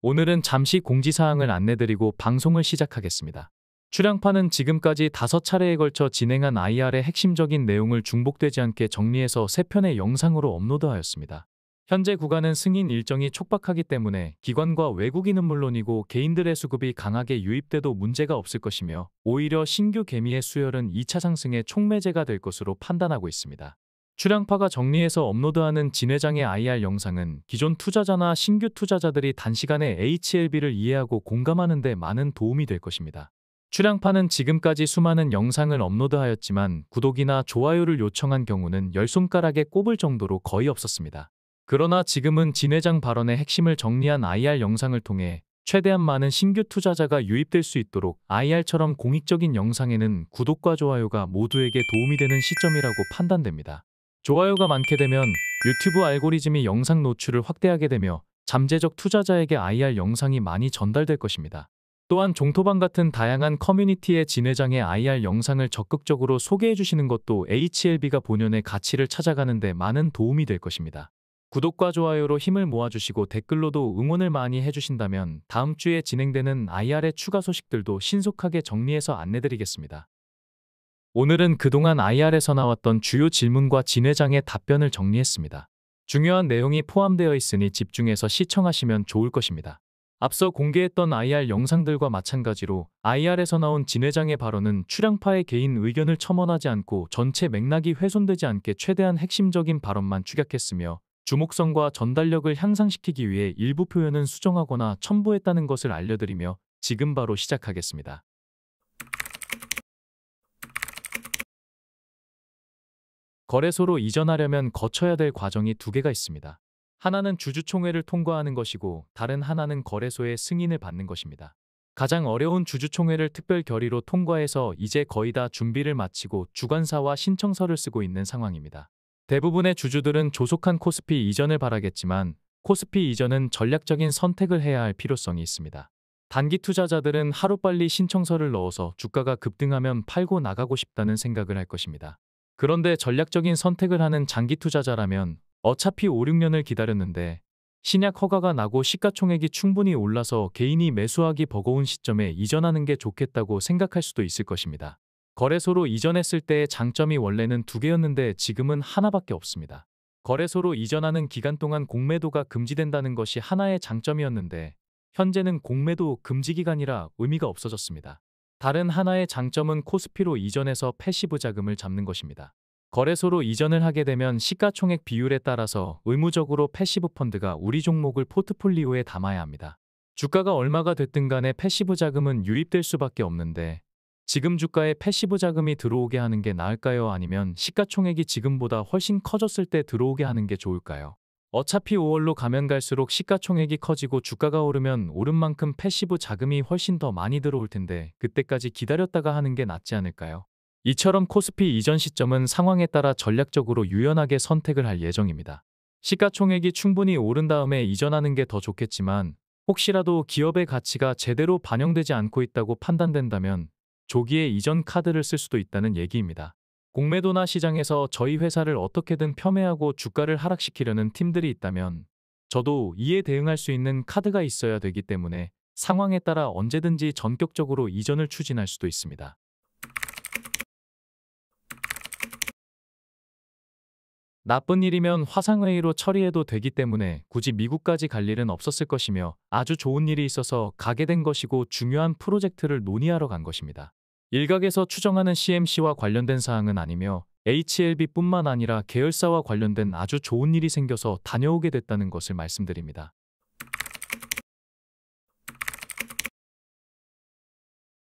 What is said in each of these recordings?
오늘은 잠시 공지사항을 안내드리고 방송을 시작하겠습니다. 출향파는 지금까지 5차례에 걸쳐 진행한 IR의 핵심적인 내용을 중복되지 않게 정리해서 3편의 영상으로 업로드하였습니다. 현재 구간은 승인 일정이 촉박하기 때문에 기관과 외국인은 물론이고 개인들의 수급이 강하게 유입돼도 문제가 없을 것이며 오히려 신규 개미의 수혈은 2차 상승의 촉매제가 될 것으로 판단하고 있습니다. 출향파가 정리해서 업로드하는 진회장의 IR 영상은 기존 투자자나 신규 투자자들이 단시간에 HLB를 이해하고 공감하는 데 많은 도움이 될 것입니다. 출향파는 지금까지 수많은 영상을 업로드하였지만 구독이나 좋아요를 요청한 경우는 10손가락에 꼽을 정도로 거의 없었습니다. 그러나 지금은 진회장 발언의 핵심을 정리한 IR 영상을 통해 최대한 많은 신규 투자자가 유입될 수 있도록 IR처럼 공익적인 영상에는 구독과 좋아요가 모두에게 도움이 되는 시점이라고 판단됩니다. 좋아요가 많게 되면 유튜브 알고리즘이 영상 노출을 확대하게 되며 잠재적 투자자에게 IR 영상이 많이 전달될 것입니다. 또한 종토방 같은 다양한 커뮤니티의 진회장의 IR 영상을 적극적으로 소개해 주시는 것도 HLB가 본연의 가치를 찾아가는 데 많은 도움이 될 것입니다. 구독과 좋아요로 힘을 모아주시고 댓글로도 응원을 많이 해주신다면 다음 주에 진행되는 IR의 추가 소식들도 신속하게 정리해서 안내드리겠습니다. 오늘은 그동안 IR에서 나왔던 주요 질문과 진회장의 답변을 정리했습니다. 중요한 내용이 포함되어 있으니 집중해서 시청하시면 좋을 것입니다. 앞서 공개했던 IR 영상들과 마찬가지로 IR에서 나온 진회장의 발언은 출향파의 개인 의견을 첨언하지 않고 전체 맥락이 훼손되지 않게 최대한 핵심적인 발언만 축약했으며 주목성과 전달력을 향상시키기 위해 일부 표현은 수정하거나 첨부했다는 것을 알려드리며 지금 바로 시작하겠습니다. 거래소로 이전하려면 거쳐야 될 과정이 2개가 있습니다. 하나는 주주총회를 통과하는 것이고 다른 하나는 거래소의 승인을 받는 것입니다. 가장 어려운 주주총회를 특별 결의로 통과해서 이제 거의 다 준비를 마치고 주관사와 신청서를 쓰고 있는 상황입니다. 대부분의 주주들은 조속한 코스피 이전을 바라겠지만 코스피 이전은 전략적인 선택을 해야 할 필요성이 있습니다. 단기 투자자들은 하루빨리 신청서를 넣어서 주가가 급등하면 팔고 나가고 싶다는 생각을 할 것입니다. 그런데 전략적인 선택을 하는 장기 투자자라면 어차피 5, 6년을 기다렸는데 신약 허가가 나고 시가총액이 충분히 올라서 개인이 매수하기 버거운 시점에 이전하는 게 좋겠다고 생각할 수도 있을 것입니다. 거래소로 이전했을 때의 장점이 원래는 2개였는데 지금은 하나밖에 없습니다. 거래소로 이전하는 기간 동안 공매도가 금지된다는 것이 하나의 장점이었는데 현재는 공매도 금지 기간이라 의미가 없어졌습니다. 다른 하나의 장점은 코스피로 이전해서 패시브 자금을 잡는 것입니다. 거래소로 이전을 하게 되면 시가총액 비율에 따라서 의무적으로 패시브 펀드가 우리 종목을 포트폴리오에 담아야 합니다. 주가가 얼마가 됐든 간에 패시브 자금은 유입될 수밖에 없는데 지금 주가에 패시브 자금이 들어오게 하는 게 나을까요? 아니면 시가총액이 지금보다 훨씬 커졌을 때 들어오게 하는 게 좋을까요? 어차피 5월로 가면 갈수록 시가총액이 커지고 주가가 오르면 오른 만큼 패시브 자금이 훨씬 더 많이 들어올 텐데 그때까지 기다렸다가 하는 게 낫지 않을까요? 이처럼 코스피 이전 시점은 상황에 따라 전략적으로 유연하게 선택을 할 예정입니다. 시가총액이 충분히 오른 다음에 이전하는 게 더 좋겠지만 혹시라도 기업의 가치가 제대로 반영되지 않고 있다고 판단된다면 조기에 이전 카드를 쓸 수도 있다는 얘기입니다. 공매도나 시장에서 저희 회사를 어떻게든 폄훼하고 주가를 하락시키려는 팀들이 있다면 저도 이에 대응할 수 있는 카드가 있어야 되기 때문에 상황에 따라 언제든지 전격적으로 이전을 추진할 수도 있습니다. 나쁜 일이면 화상회의로 처리해도 되기 때문에 굳이 미국까지 갈 일은 없었을 것이며 아주 좋은 일이 있어서 가게 된 것이고 중요한 프로젝트를 논의하러 간 것입니다. 일각에서 추정하는 CMC와 관련된 사항은 아니며 HLB뿐만 아니라 계열사와 관련된 아주 좋은 일이 생겨서 다녀오게 됐다는 것을 말씀드립니다.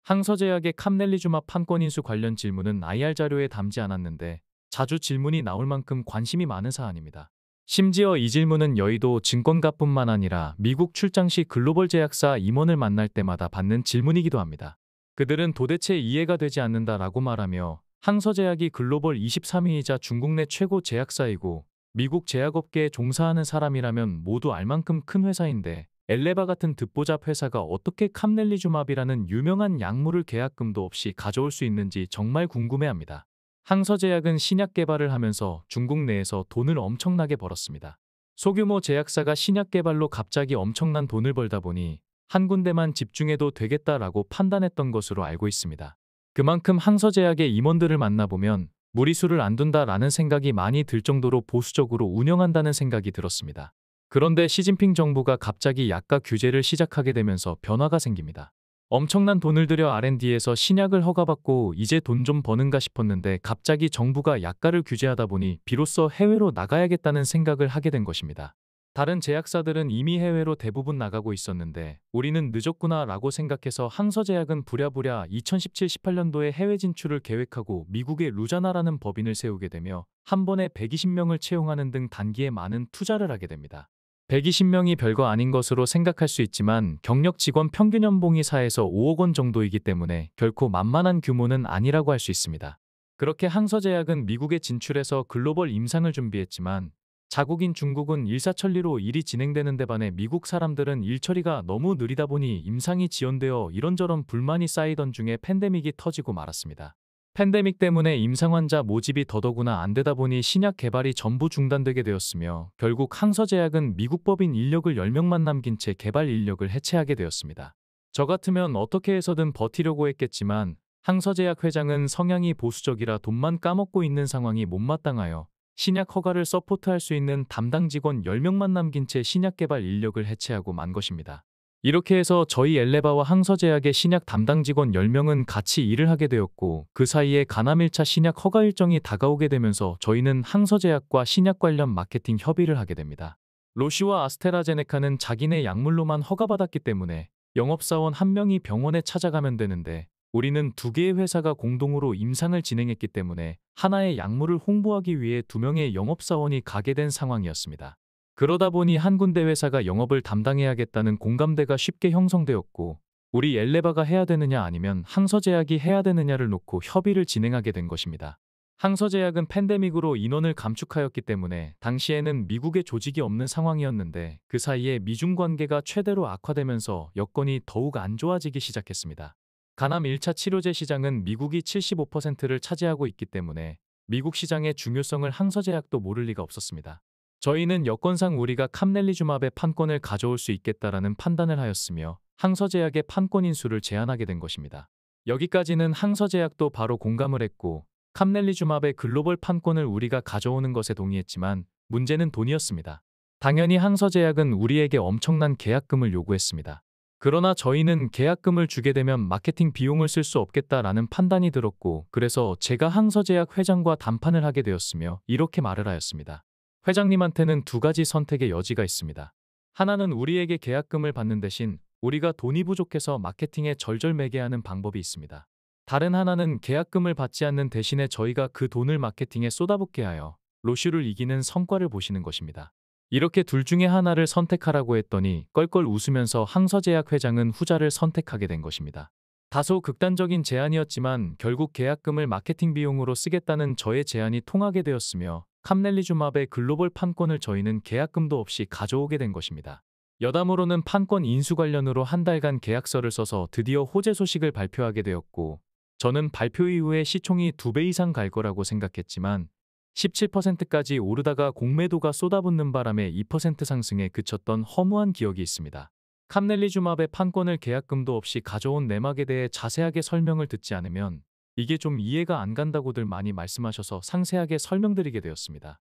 항서제약의 캄넬리주맙 판권 인수 관련 질문은 IR 자료에 담지 않았는데 자주 질문이 나올 만큼 관심이 많은 사안입니다. 심지어 이 질문은 여의도 증권가뿐만 아니라 미국 출장 시 글로벌 제약사 임원을 만날 때마다 받는 질문이기도 합니다. 그들은 도대체 이해가 되지 않는다라고 말하며 항서제약이 글로벌 23위이자 중국 내 최고 제약사이고 미국 제약업계에 종사하는 사람이라면 모두 알 만큼 큰 회사인데 엘레바 같은 듣보잡 회사가 어떻게 캄넬리주맙이라는 유명한 약물을 계약금도 없이 가져올 수 있는지 정말 궁금해합니다. 항서제약은 신약 개발을 하면서 중국 내에서 돈을 엄청나게 벌었습니다. 소규모 제약사가 신약 개발로 갑자기 엄청난 돈을 벌다 보니 한 군데만 집중해도 되겠다라고 판단했던 것으로 알고 있습니다. 그만큼 항서제약의 임원들을 만나보면 무리수를 안 둔다라는 생각이 많이 들 정도로 보수적으로 운영한다는 생각이 들었습니다. 그런데 시진핑 정부가 갑자기 약가 규제를 시작하게 되면서 변화가 생깁니다. 엄청난 돈을 들여 R&D에서 신약을 허가받고 이제 돈 좀 버는가 싶었는데 갑자기 정부가 약가를 규제하다 보니 비로소 해외로 나가야겠다는 생각을 하게 된 것입니다. 다른 제약사들은 이미 해외로 대부분 나가고 있었는데 우리는 늦었구나 라고 생각해서 항서제약은 부랴부랴 2017-18년도에 해외 진출을 계획하고 미국의 루자나라는 법인을 세우게 되며 한 번에 120명을 채용하는 등 단기에 많은 투자를 하게 됩니다. 120명이 별거 아닌 것으로 생각할 수 있지만 경력 직원 평균 연봉이 4에서 5억 원 정도이기 때문에 결코 만만한 규모는 아니라고 할 수 있습니다. 그렇게 항서제약은 미국에 진출해서 글로벌 임상을 준비했지만 자국인 중국은 일사천리로 일이 진행되는 데 반해 미국 사람들은 일처리가 너무 느리다 보니 임상이 지연되어 이런저런 불만이 쌓이던 중에 팬데믹이 터지고 말았습니다. 팬데믹 때문에 임상 환자 모집이 더더구나 안 되다 보니 신약 개발이 전부 중단되게 되었으며 결국 항서제약은 미국 법인 인력을 10명만 남긴 채 개발 인력을 해체하게 되었습니다. 저 같으면 어떻게 해서든 버티려고 했겠지만 항서제약 회장은 성향이 보수적이라 돈만 까먹고 있는 상황이 못마땅하여 신약 허가를 서포트할 수 있는 담당 직원 10명만 남긴 채 신약 개발 인력을 해체하고 만 것입니다. 이렇게 해서 저희 엘레바와 항서제약의 신약 담당 직원 10명은 같이 일을 하게 되었고 그 사이에 가남 1차 신약 허가 일정이 다가오게 되면서 저희는 항서제약과 신약 관련 마케팅 협의를 하게 됩니다. 로시와 아스테라제네카는 자기네 약물로만 허가받았기 때문에 영업사원 1명이 병원에 찾아가면 되는데 우리는 2개의 회사가 공동으로 임상을 진행했기 때문에 하나의 약물을 홍보하기 위해 2명의 영업사원이 가게 된 상황이었습니다. 그러다 보니 한 군데 회사가 영업을 담당해야겠다는 공감대가 쉽게 형성되었고 우리 엘레바가 해야 되느냐 아니면 항서제약이 해야 되느냐를 놓고 협의를 진행하게 된 것입니다. 항서제약은 팬데믹으로 인원을 감축하였기 때문에 당시에는 미국에 조직이 없는 상황이었는데 그 사이에 미중 관계가 최대로 악화되면서 여건이 더욱 안 좋아지기 시작했습니다. 가남 1차 치료제 시장은 미국이 75%를 차지하고 있기 때문에 미국 시장의 중요성을 항서제약도 모를 리가 없었습니다. 저희는 여건상 우리가 캄넬리주맙의 판권을 가져올 수 있겠다라는 판단을 하였으며 항서제약의 판권 인수를 제안하게 된 것입니다. 여기까지는 항서제약도 바로 공감을 했고 캄넬리주맙의 글로벌 판권을 우리가 가져오는 것에 동의했지만 문제는 돈이었습니다. 당연히 항서제약은 우리에게 엄청난 계약금을 요구했습니다. 그러나 저희는 계약금을 주게 되면 마케팅 비용을 쓸 수 없겠다라는 판단이 들었고 그래서 제가 항서제약 회장과 담판을 하게 되었으며 이렇게 말을 하였습니다. 회장님한테는 2가지 선택의 여지가 있습니다. 하나는 우리에게 계약금을 받는 대신 우리가 돈이 부족해서 마케팅에 절절매개하는 방법이 있습니다. 다른 하나는 계약금을 받지 않는 대신에 저희가 그 돈을 마케팅에 쏟아붓게 하여 로슈를 이기는 성과를 보시는 것입니다. 이렇게 둘 중에 하나를 선택하라고 했더니 껄껄 웃으면서 항서제약 회장은 후자를 선택하게 된 것입니다. 다소 극단적인 제안이었지만 결국 계약금을 마케팅 비용으로 쓰겠다는 저의 제안이 통하게 되었으며 캄넬리주맙의 글로벌 판권을 저희는 계약금도 없이 가져오게 된 것입니다. 여담으로는 판권 인수 관련으로 한 달간 계약서를 써서 드디어 호재 소식을 발표하게 되었고 저는 발표 이후에 시총이 2배 이상 갈 거라고 생각했지만 17%까지 오르다가 공매도가 쏟아붓는 바람에 2% 상승에 그쳤던 허무한 기억이 있습니다. 캄넬리주맙의 판권을 계약금도 없이 가져온 내막에 대해 자세하게 설명을 듣지 않으면 이게 좀 이해가 안 간다고들 많이 말씀하셔서 상세하게 설명드리게 되었습니다.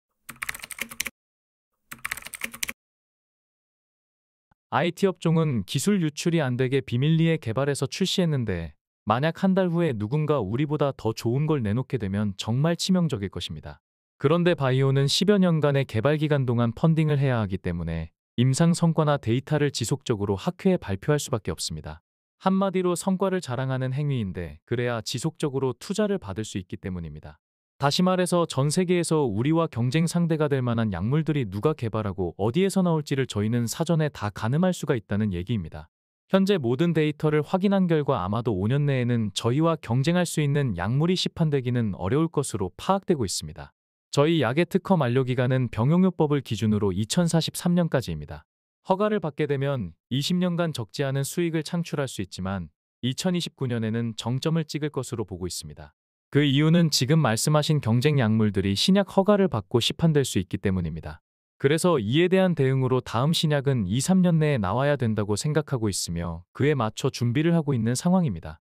IT 업종은 기술 유출이 안 되게 비밀리에 개발해서 출시했는데 만약 한 달 후에 누군가 우리보다 더 좋은 걸 내놓게 되면 정말 치명적일 것입니다. 그런데 바이오는 10여 년간의 개발 기간 동안 펀딩을 해야 하기 때문에 임상 성과나 데이터를 지속적으로 학회에 발표할 수밖에 없습니다. 한마디로 성과를 자랑하는 행위인데 그래야 지속적으로 투자를 받을 수 있기 때문입니다. 다시 말해서 전 세계에서 우리와 경쟁 상대가 될 만한 약물들이 누가 개발하고 어디에서 나올지를 저희는 사전에 다 가늠할 수가 있다는 얘기입니다. 현재 모든 데이터를 확인한 결과 아마도 5년 내에는 저희와 경쟁할 수 있는 약물이 시판되기는 어려울 것으로 파악되고 있습니다. 저희 약의 특허 만료기간은 병용요법을 기준으로 2043년까지입니다. 허가를 받게 되면 20년간 적지 않은 수익을 창출할 수 있지만 2029년에는 정점을 찍을 것으로 보고 있습니다. 그 이유는 지금 말씀하신 경쟁 약물들이 신약 허가를 받고 시판될 수 있기 때문입니다. 그래서 이에 대한 대응으로 다음 신약은 2, 3년 내에 나와야 된다고 생각하고 있으며 그에 맞춰 준비를 하고 있는 상황입니다.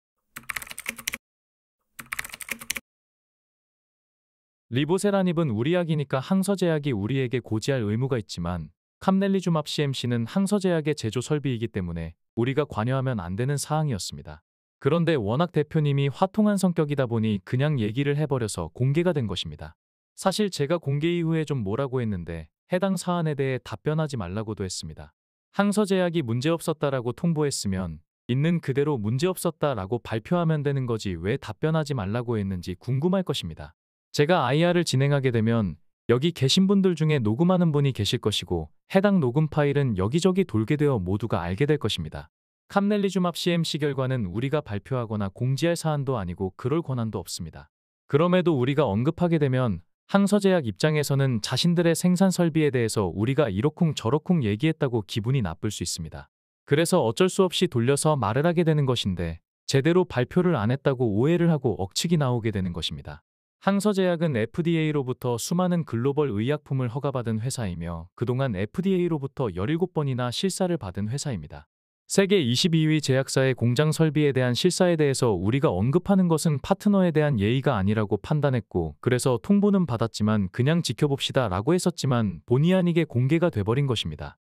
리보세라닙은 우리 약이니까 항서제약이 우리에게 고지할 의무가 있지만 캄넬리주맙 CMC는 항서제약의 제조 설비이기 때문에 우리가 관여하면 안 되는 사항이었습니다. 그런데 워낙 대표님이 화통한 성격이다 보니 그냥 얘기를 해버려서 공개가 된 것입니다. 사실 제가 공개 이후에 좀 뭐라고 했는데 해당 사안에 대해 답변하지 말라고도 했습니다. 항서제약이 문제없었다라고 통보했으면 있는 그대로 문제없었다라고 발표하면 되는 거지 왜 답변하지 말라고 했는지 궁금할 것입니다. 제가 IR을 진행하게 되면 여기 계신 분들 중에 녹음하는 분이 계실 것이고 해당 녹음 파일은 여기저기 돌게 되어 모두가 알게 될 것입니다. 캄넬리주맙 CMC 결과는 우리가 발표하거나 공지할 사안도 아니고 그럴 권한도 없습니다. 그럼에도 우리가 언급하게 되면 항서제약 입장에서는 자신들의 생산 설비에 대해서 우리가 이러쿵 저러쿵 얘기했다고 기분이 나쁠 수 있습니다. 그래서 어쩔 수 없이 돌려서 말을 하게 되는 것인데 제대로 발표를 안 했다고 오해를 하고 억측이 나오게 되는 것입니다. 항서제약은 FDA로부터 수많은 글로벌 의약품을 허가받은 회사이며 그동안 FDA로부터 17번이나 실사를 받은 회사입니다. 세계 22위 제약사의 공장 설비에 대한 실사에 대해서 우리가 언급하는 것은 파트너에 대한 예의가 아니라고 판단했고 그래서 통보는 받았지만 그냥 지켜봅시다 라고 했었지만 본의 아니게 공개가 돼버린 것입니다.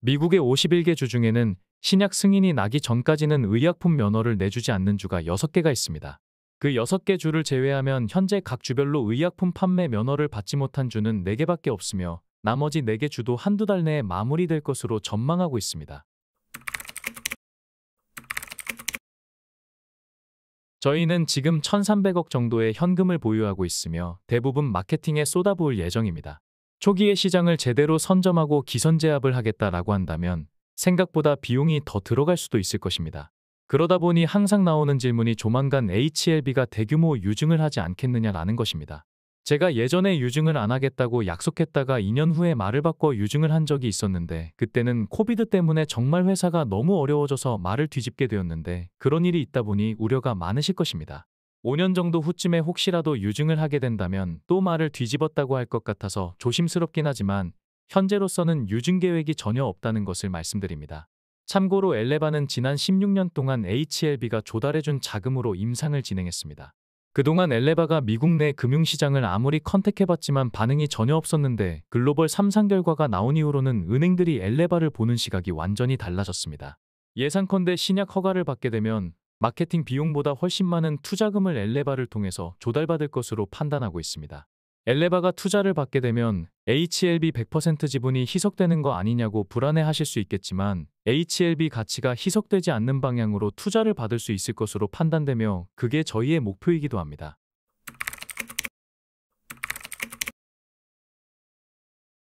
미국의 51개 주 중에는 신약 승인이 나기 전까지는 의약품 면허를 내주지 않는 주가 6개가 있습니다. 그 6개 주를 제외하면 현재 각 주별로 의약품 판매 면허를 받지 못한 주는 4개밖에 없으며 나머지 4개 주도 한두 달 내에 마무리될 것으로 전망하고 있습니다. 저희는 지금 1,300억 정도의 현금을 보유하고 있으며 대부분 마케팅에 쏟아부을 예정입니다. 초기에 시장을 제대로 선점하고 기선제압을 하겠다라고 한다면 생각보다 비용이 더 들어갈 수도 있을 것입니다. 그러다 보니 항상 나오는 질문이 조만간 HLB가 대규모 유증을 하지 않겠느냐라는 것입니다. 제가 예전에 유증을 안 하겠다고 약속했다가 2년 후에 말을 바꿔 유증을 한 적이 있었는데 그때는 코비드 때문에 정말 회사가 너무 어려워져서 말을 뒤집게 되었는데 그런 일이 있다 보니 우려가 많으실 것입니다. 5년 정도 후쯤에 혹시라도 유증을 하게 된다면 또 말을 뒤집었다고 할 것 같아서 조심스럽긴 하지만 현재로서는 유증 계획이 전혀 없다는 것을 말씀드립니다. 참고로 엘레바는 지난 16년 동안 HLB가 조달해준 자금으로 임상을 진행했습니다. 그동안 엘레바가 미국 내 금융시장을 아무리 컨택해봤지만 반응이 전혀 없었는데 글로벌 3상 결과가 나온 이후로는 은행들이 엘레바를 보는 시각이 완전히 달라졌습니다. 예상컨대 신약 허가를 받게 되면 마케팅 비용보다 훨씬 많은 투자금을 엘레바를 통해서 조달받을 것으로 판단하고 있습니다. 엘레바가 투자를 받게 되면 HLB 100% 지분이 희석되는 거 아니냐고 불안해하실 수 있겠지만 HLB 가치가 희석되지 않는 방향으로 투자를 받을 수 있을 것으로 판단되며 그게 저희의 목표이기도 합니다.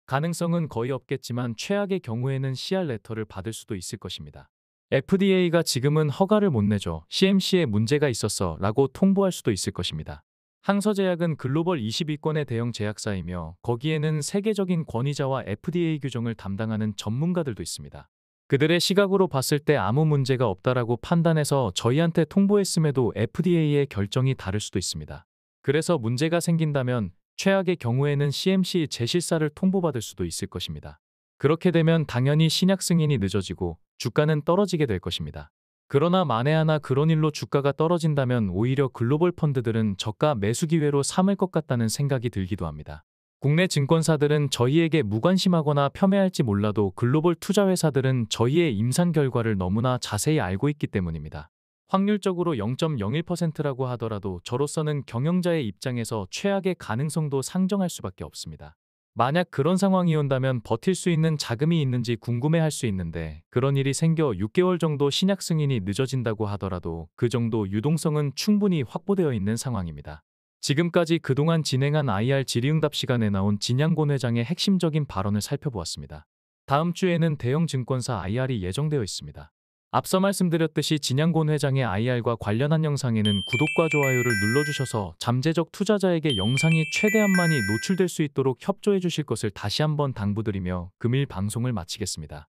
가능성은 거의 없겠지만 최악의 경우에는 CR 레터를 받을 수도 있을 것입니다. FDA가 지금은 허가를 못 내줘 CMC에 문제가 있었어 라고 통보할 수도 있을 것입니다. 항서제약은 글로벌 22권의 대형 제약사이며 거기에는 세계적인 권위자와 FDA 규정을 담당하는 전문가들도 있습니다. 그들의 시각으로 봤을 때 아무 문제가 없다라고 판단해서 저희한테 통보했음에도 FDA의 결정이 다를 수도 있습니다. 그래서 문제가 생긴다면 최악의 경우에는 CMC 재실사를 통보받을 수도 있을 것입니다. 그렇게 되면 당연히 신약 승인이 늦어지고 주가는 떨어지게 될 것입니다. 그러나 만에 하나 그런 일로 주가가 떨어진다면 오히려 글로벌 펀드들은 저가 매수 기회로 삼을 것 같다는 생각이 들기도 합니다. 국내 증권사들은 저희에게 무관심하거나 폄훼할지 몰라도 글로벌 투자회사들은 저희의 임상 결과를 너무나 자세히 알고 있기 때문입니다. 확률적으로 0.01%라고 하더라도 저로서는 경영자의 입장에서 최악의 가능성도 상정할 수밖에 없습니다. 만약 그런 상황이 온다면 버틸 수 있는 자금이 있는지 궁금해할 수 있는데 그런 일이 생겨 6개월 정도 신약 승인이 늦어진다고 하더라도 그 정도 유동성은 충분히 확보되어 있는 상황입니다. 지금까지 그동안 진행한 IR 질의응답 시간에 나온 진양곤 회장의 핵심적인 발언을 살펴보았습니다. 다음 주에는 대형 증권사 IR이 예정되어 있습니다. 앞서 말씀드렸듯이 진양곤 회장의 IR과 관련한 영상에는 구독과 좋아요를 눌러주셔서 잠재적 투자자에게 영상이 최대한 많이 노출될 수 있도록 협조해 주실 것을 다시 한번 당부드리며 금일 방송을 마치겠습니다.